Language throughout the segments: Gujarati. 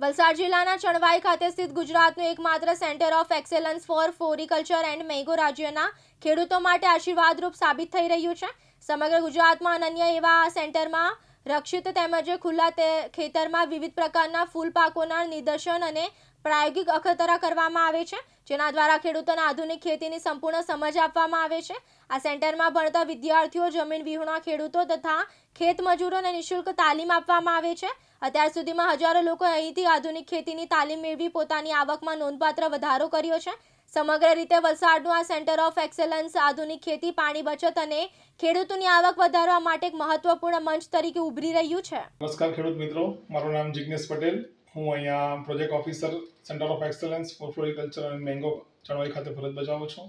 વલસાડ જિલ્લાના ચણવાઈ ખાતે સ્થિત ગુજરાતનું એકમાત્ર centre of excellence for floriculture and mango રાજ્યના ખેડૂતો માટે આશીર્વાદરૂપ સાબિત થઈ રહ્યું છે। સમગ્ર ગુજરાતમાં અનન્ય એવા આ સેન્ટરમાં રક્ષિત તેમજ ખુલ્લા ખેતરમાં વિવિધ પ્રકારના ફૂલ પાકોના નિદર્શન અને પ્રાયોગિક અખતરા કરવામાં આવે છે, જેના દ્વારા ખેડૂતોને આધુનિક ખેતીની સંપૂર્ણ સમજ આપવામાં આવે છે। આ સેન્ટરમાં ભણતા વિદ્યાર્થીઓ, જમીન વિહોણા ખેડૂતો તથા ખેત મજૂરોને નિઃશુલ્ક તાલીમ આપવામાં આવે છે। અત્યાર સુધીમાં હજારો લોકો અહીંથી આધુનિક ખેતીની તાલીમ મેળવી પોતાની આવકમાં નોંધપાત્ર વધારો કર્યો છે। સમગ્ર રીતે વલસાડનું આ સેન્ટર ઓફ એક્સેલન્સ આધુનિક ખેતી, પાણી બચત અને ખેડૂતોની આવક વધારવા માટે એક મહત્વપૂર્ણ મંચ તરીકે ઉભરી રહ્યું છે। નમસ્કાર ખેડૂત મિત્રો, મારું નામ જિગ્નેશ પટેલ। હું અહીંયા project officer centre of excellence for floriculture અને મેંગો ચણવાઈ ખાતે ફરજ બજાવું છું।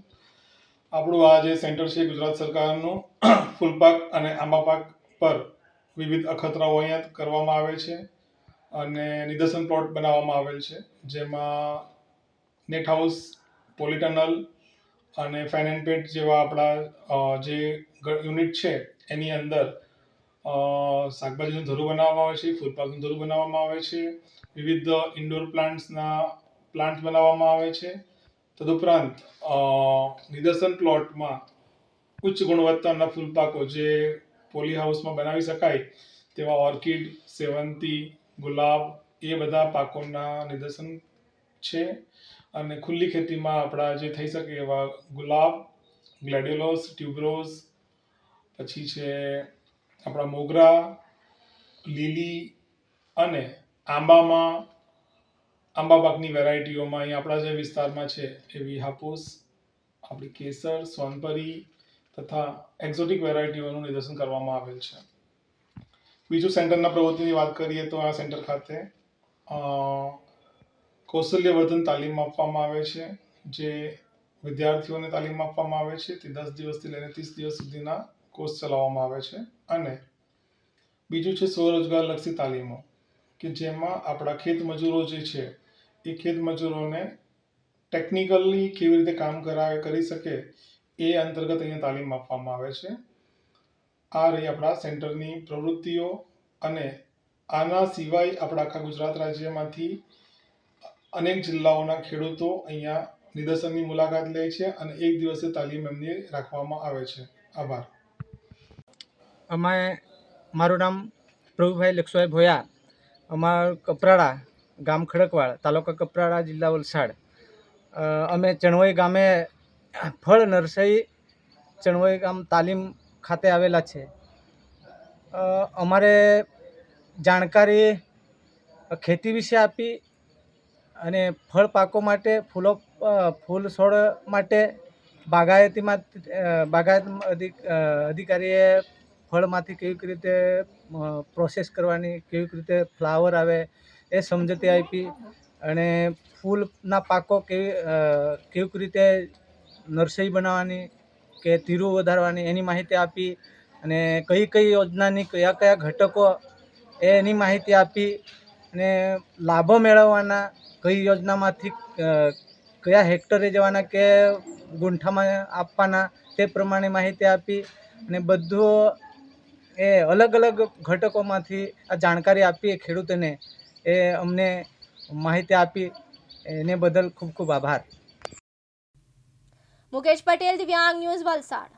આપણું આ જે સેન્ટર છે ગુજરાત સરકારનું ફૂલપાક અને આંબા પાક પર વિવિધ અખતરાઓ અહીંયા કરવામાં આવે છે અને નિદર્શન પ્લોટ બનાવવામાં આવેલ છે, જેમાં નેટ હાઉસ, પોલીટનલ અને ફેન એન્ડ પેટ જેવા આપણા જે યુનિટ છે એની અંદર શાકભાજીનું ધરું બનાવવામાં આવે છે, ફૂલપાકનું ધરું બનાવવામાં આવે છે, વિવિધ ઇન્ડોર પ્લાન્ટ્સ બનાવવામાં આવે છે। તદુપરાંત નિદર્શન પ્લોટમાં ઉચ્ચ ગુણવત્તાના ફૂલપાકો જે પોલી હાઉસમાં બનાવી શકાય તેવા ઓર્કિડ, સેવંતી, ગુલાબ એ બધા પાકોના નિદર્શન છે। અને ખુલ્લી ખેતીમાં આપણા જે થઈ શકે એવા ગુલાબ, ગ્લેડિયોલસ, ટ્યુબરોઝ, પછી છે આપણા મોગરા, લીલી અને આંબા પાકની વેરાયટીઓમાં અહીં આપણા જે વિસ્તારમાં છે એવી હાપૂસ, આપણી કેસર, સોનપરી તથા એક્ઝોટિક વેરાયટીઓનું નિદર્શન કરવામાં આવેલ છે। બીજું સેન્ટરના પ્રવૃત્તિની વાત કરીએ તો આ સેન્ટર ખાતે કૌશલ્યવર્ધન તાલીમ આપવામાં આવે છે, જે વિદ્યાર્થીઓને તાલીમ આપવામાં આવે છે। તે 10 દિવસથી લઈને 30 દિવસ સુધીના કોર્સ ચલાવવામાં આવે છે। અને બીજું છે સ્વરોજગારલક્ષી તાલીમો, કે જેમાં આપણા ખેત મજૂરો જે છે એ ખેત મજૂરોને ટેકનિકલી કેવી રીતે કામ કરી શકે એ અંતર્ગત અહીંયા તાલીમ આપવામાં આવે છે। આ રહી આપણા સેન્ટરની પ્રવૃત્તિઓ। અને આના સિવાય આપણા આખા ગુજરાત રાજ્યમાંથી અનેક જિલ્લાઓના ખેડૂતો અહીંયા નિદર્શનની મુલાકાત લે છે અને એક દિવસીય તાલીમ એમની રાખવામાં આવે છે। આભાર। મારું નામ પ્રભુભાઈ લક્ષભાઈ ભોયા, અમારું કપરાડા ગામ ખડકવાડ, તાલુકા કપરાડા, જિલ્લા વલસાડ। અમે ચણવાઈ ગામે ફળ નર્સરી ચણવાઈ ગામ તાલીમ ખાતે આવેલા છે। અમારે જાણકારી ખેતી વિશે આપી અને ફળ પાકો માટે, ફૂલ છોડ માટે બાગાયત અધિકારીએ ફળમાંથી કેવી રીતે પ્રોસેસ કરવાની, કેવી રીતે ફ્લાવર આવે એ સમજૂતી આપી અને ફૂલના પાકો કેવી રીતે નર્સરી બનાવવાની કે ધીરું વધારવાની એની માહિતી આપી અને કઈ યોજનાની કયા ઘટકો એની માહિતી આપી અને લાભો મેળવવાના, કઈ યોજનામાંથી કયા હેક્ટરે જવાના કે ગુંઠામાં આપવાના તે પ્રમાણે માહિતી આપી અને બધું એ અલગ અલગ ઘટકોમાંથી આ જાણકારી આપી ખેડૂતોને, એ અમને માહિતી આપી એને બદલ ખૂબ ખૂબ આભાર। મુકેશ પટેલ, દિવ્યાંગ ન્યૂઝ, વલસાડ।